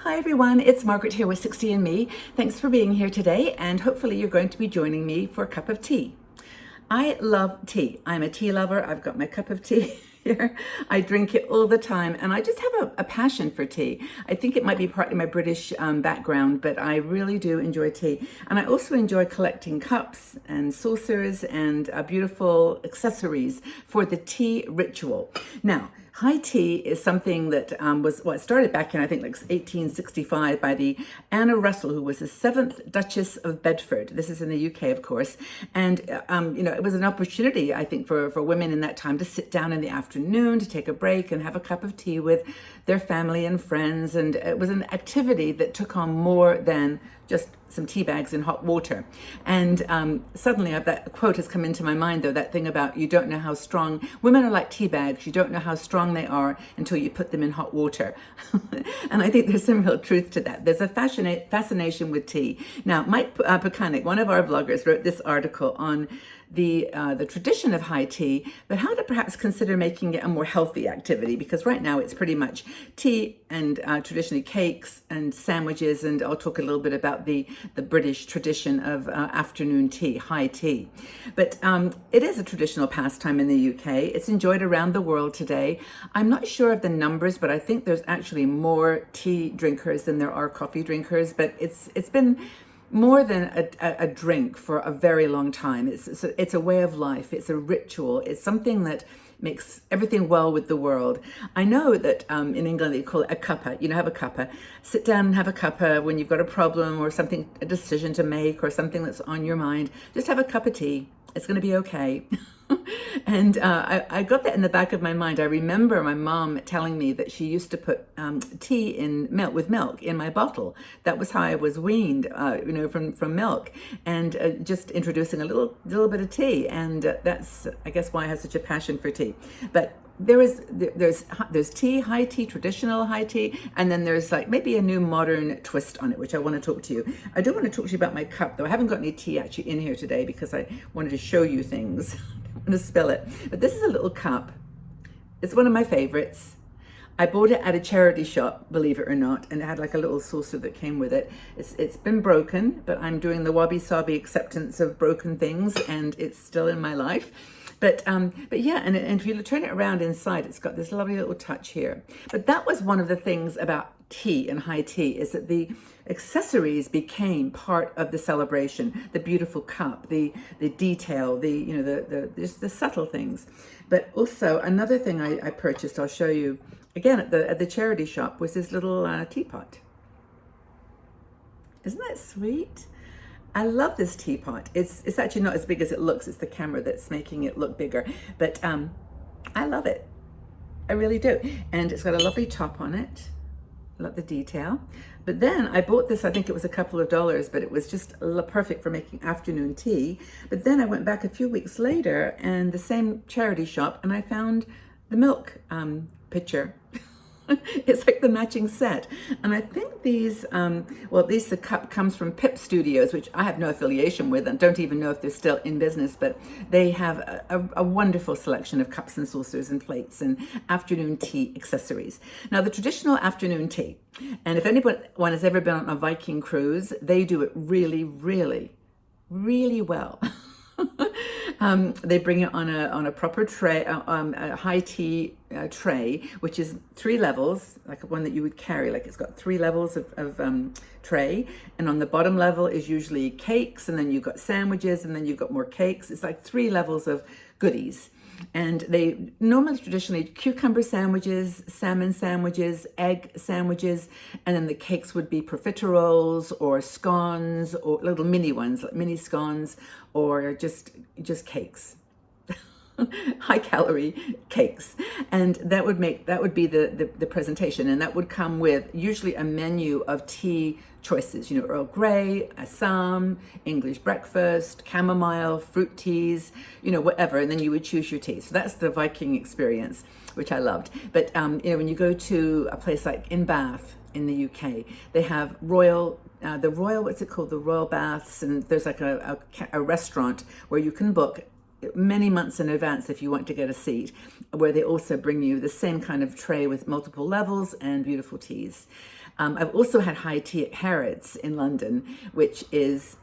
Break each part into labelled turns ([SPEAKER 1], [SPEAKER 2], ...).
[SPEAKER 1] Hi everyone, it's Margaret here with 60andme. Thanks for being here today, and hopefully you're going to be joining me for a cup of tea. I love tea. I'm a tea lover. I've got my cup of tea here. I drink it all the time, and I just have a passion for tea. I think it might be partly my British background, but I really do enjoy tea. And I also enjoy collecting cups and saucers and beautiful accessories for the tea ritual. Now, high tea is something that it started back in, I think, like 1865 by the Anna Russell, who was the seventh Duchess of Bedford. This is in the UK, of course. And, it was an opportunity, I think, for women in that time to sit down in the afternoon, to take a break and have a cup of tea with their family and friends. And it was an activity that took on more than just some tea bags in hot water. And suddenly that quote has come into my mind, though, that thing about you don't know how strong, women are like tea bags, you don't know how strong they are until you put them in hot water. And I think there's some real truth to that. There's a fascination with tea. Now, Mike Pekanik, one of our bloggers, wrote this article on the tradition of high tea, but how to perhaps consider making it a more healthy activity, because right now it's pretty much tea and traditionally cakes and sandwiches, and I'll talk a little bit about the British tradition of afternoon tea, high tea. But it is a traditional pastime in the UK. It's enjoyed around the world today. I'm not sure of the numbers, but I think there's actually more tea drinkers than there are coffee drinkers, but it's been more than a drink for a very long time. It's a way of life. It's a ritual. It's something that makes everything well with the world. I know that in England they call it a cuppa. Have a cuppa. Sit down and have a cuppa when you've got a problem or something, a decision to make or something that's on your mind. Just have a cup of tea. It's going to be okay. And I got that in the back of my mind. I remember my mom telling me that she used to put tea in milk in my bottle. That was how I was weaned, from milk, and just introducing a little bit of tea. And that's, I guess, why I have such a passion for tea. But there's tea, high tea, traditional high tea, and then there's like maybe a new modern twist on it, which I want to talk to you. I do want to talk to you about my cup, though. I haven't got any tea actually in here today because I wanted to show you things. I'm going to spill it. But this is a little cup. It's one of my favorites. I bought it at a charity shop, believe it or not, and it had like a little saucer that came with it. It's been broken, but I'm doing the wabi-sabi acceptance of broken things, and it's still in my life. But yeah, and if you turn it around inside, it's got this lovely little touch here. But that was one of the things about tea and high tea, is that the accessories became part of the celebration. The beautiful cup, the detail, the subtle things. But also another thing I purchased, I'll show you again at the charity shop, was this little teapot. Isn't that sweet? I love this teapot. It's actually not as big as it looks. It's the camera that's making it look bigger. But I love it. I really do. And it's got a lovely top on it. I love the detail. But then I bought this, I think it was a couple of dollars, but it was just perfect for making afternoon tea. But then I went back a few weeks later and the same charity shop, and I found the milk pitcher. It's like the matching set. And I think these, at least the cup comes from Pip Studios, which I have no affiliation with and don't even know if they're still in business, but they have a wonderful selection of cups and saucers and plates and afternoon tea accessories. Now, the traditional afternoon tea, and if anyone has ever been on a Viking cruise, they do it really, really, really well. They bring it on a proper tray, a high tea tray, which is 3 levels, like one that you would carry. Like it's got 3 levels of tray, and on the bottom level is usually cakes, and then you've got sandwiches, and then you've got more cakes. It's like 3 levels of goodies. And they normally traditionally cucumber sandwiches, salmon sandwiches, egg sandwiches, and then the cakes would be profiteroles or scones or little mini ones, like mini scones, or just cakes. High calorie cakes, and that would be the presentation, and that would come with usually a menu of tea choices, Earl Grey, Assam, English breakfast, chamomile, fruit teas, whatever, and then you would choose your tea. So that's the Viking experience, which I loved. But when you go to a place like in Bath in the UK, they have what's it called, the Royal Baths, and there's like a restaurant where you can book many months in advance if you want to get a seat, where they also bring you the same kind of tray with multiple levels and beautiful teas. I've also had high tea at Harrods in London, which is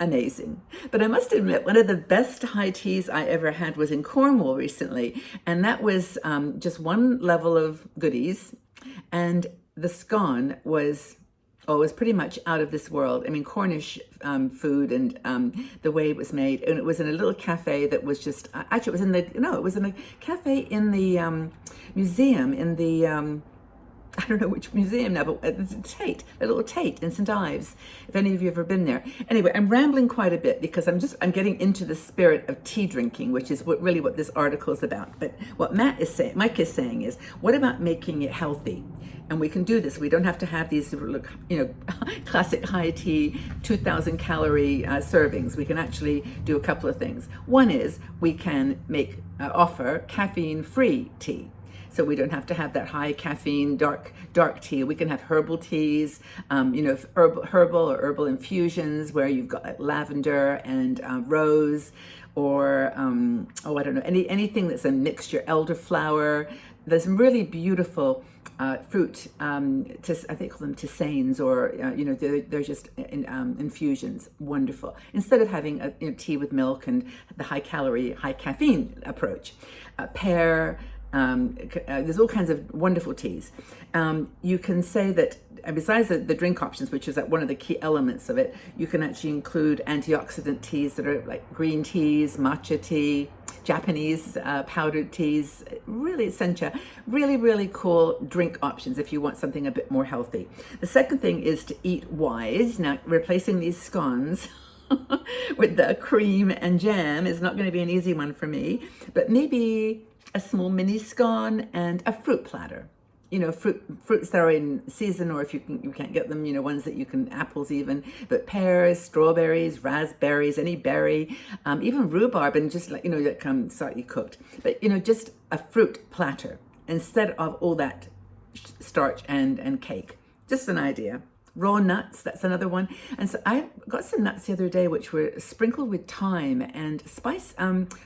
[SPEAKER 1] amazing. But I must admit, one of the best high teas I ever had was in Cornwall recently, and that was just one level of goodies, and the scone was pretty much out of this world. I mean, Cornish food and the way it was made, and it was in a little cafe that was just actually it was in a cafe in the museum in the. I don't know which museum now, but it's Tate, a little Tate in St. Ives, if any of you have ever been there. Anyway, I'm rambling quite a bit because I'm getting into the spirit of tea drinking, which is what this article is about. But what Mike is saying is, what about making it healthy? And we can do this. We don't have to have these, classic high tea, 2,000 calorie servings. We can actually do a couple of things. One is we can offer caffeine-free tea. So we don't have to have that high caffeine dark tea. We can have herbal teas, herbal or herbal infusions where you've got like lavender and rose, or I don't know, anything that's a mixture, elderflower. There's some really beautiful fruit. I think they call them tisanes, or they're just infusions. Wonderful. Instead of having a tea with milk and the high calorie, high caffeine approach, pear. There's all kinds of wonderful teas. You can say that besides the drink options, which is like one of the key elements of it, you can actually include antioxidant teas that are like green teas, matcha tea, Japanese powdered teas, really essential, really, really cool drink options if you want something a bit more healthy. The second thing is to eat wise. Now, replacing these scones with the cream and jam is not going to be an easy one for me, but maybe a small mini scone and a fruit platter. Fruits that are in season, or if you can't get them, ones that you can, apples even, but pears, strawberries, raspberries, any berry, even rhubarb, and just that come slightly cooked. But just a fruit platter instead of all that starch and cake. Just an idea. Raw nuts, that's another one. And so I got some nuts the other day which were sprinkled with thyme and spice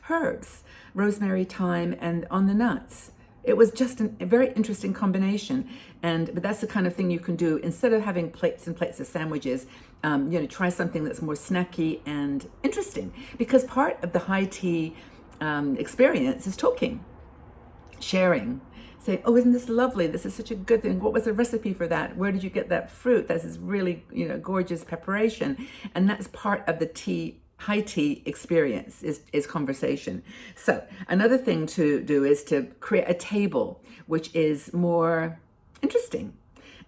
[SPEAKER 1] herbs, rosemary, thyme, and on the nuts. It was just a very interesting combination. But that's the kind of thing you can do instead of having plates and plates of sandwiches. Try something that's more snacky and interesting, because part of the high tea experience is talking, sharing. Say, oh, isn't this lovely? This is such a good thing. What was the recipe for that? Where did you get that fruit? This is really, gorgeous preparation. And that's part of the high tea experience is conversation. So another thing to do is to create a table which is more interesting.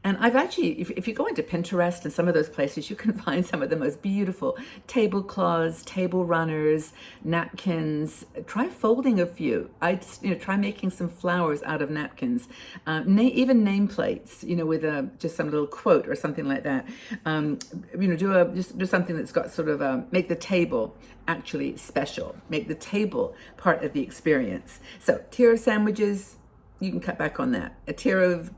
[SPEAKER 1] And I've actually, if you go into Pinterest and some of those places, you can find some of the most beautiful tablecloths, table runners, napkins. Try folding a few. Try making some flowers out of napkins. Even nameplates, with just some little quote or something like that. Do something that's got sort of make the table actually special. Make the table part of the experience. So tier of sandwiches, you can cut back on that. A tier of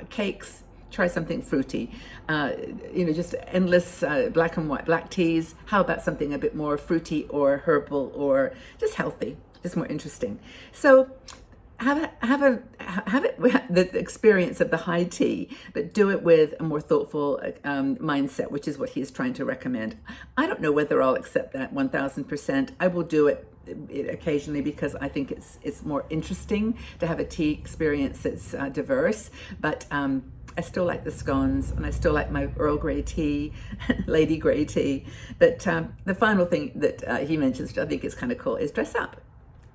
[SPEAKER 1] cakes. Try something fruity, just endless black teas. How about something a bit more fruity or herbal or just healthy, just more interesting? So have the experience of the high tea, but do it with a more thoughtful mindset, which is what he's trying to recommend. I don't know whether I'll accept that 1000%. I will do it occasionally because I think it's more interesting to have a tea experience that's diverse, but I still like the scones, and I still like my Earl Grey tea, Lady Grey tea. But the final thing that he mentions, which I think is kind of cool, is dress up.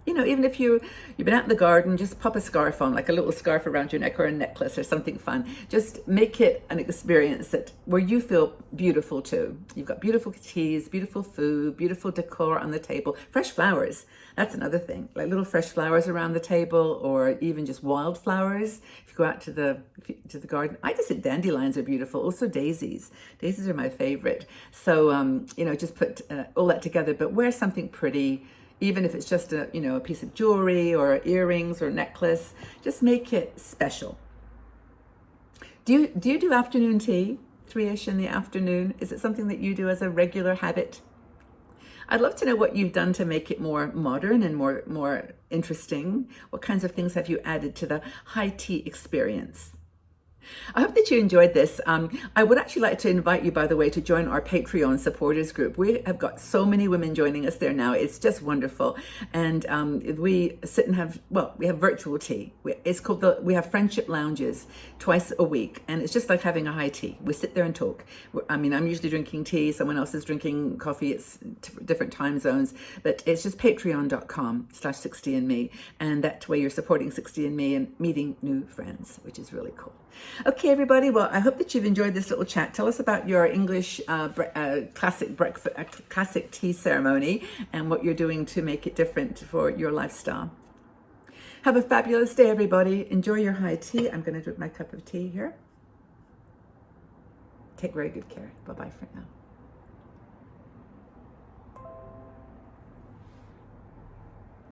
[SPEAKER 1] Even if you've been out in the garden, just pop a scarf on, like a little scarf around your neck or a necklace or something fun. Just make it an experience where you feel beautiful too. You've got beautiful teas, beautiful food, beautiful decor on the table, fresh flowers. That's another thing, like little fresh flowers around the table, or even just wildflowers. If you go out to the garden, I just think dandelions are beautiful. Also daisies. Daisies are my favorite. So just put all that together, but wear something pretty. Even if it's just a piece of jewelry or earrings or necklace, just make it special. Do you do afternoon tea, 3-ish in the afternoon? Is it something that you do as a regular habit? I'd love to know what you've done to make it more modern and more interesting. What kinds of things have you added to the high tea experience? I hope that you enjoyed this. I would actually like to invite you, by the way, to join our Patreon supporters group. We have got so many women joining us there now. It's just wonderful. And we sit and have, well, we have virtual tea. It's called we have friendship lounges twice a week. And it's just like having a high tea. We sit there and talk. I mean, I'm usually drinking tea. Someone else is drinking coffee. It's different time zones. But it's just patreon.com/sixtyandme. And that way you're supporting 60andme and meeting new friends, which is really cool. Okay, everybody. Well, I hope that you've enjoyed this little chat. Tell us about your English classic tea ceremony and what you're doing to make it different for your lifestyle. Have a fabulous day, everybody. Enjoy your high tea. I'm going to drink my cup of tea here. Take very good care. Bye-bye for now.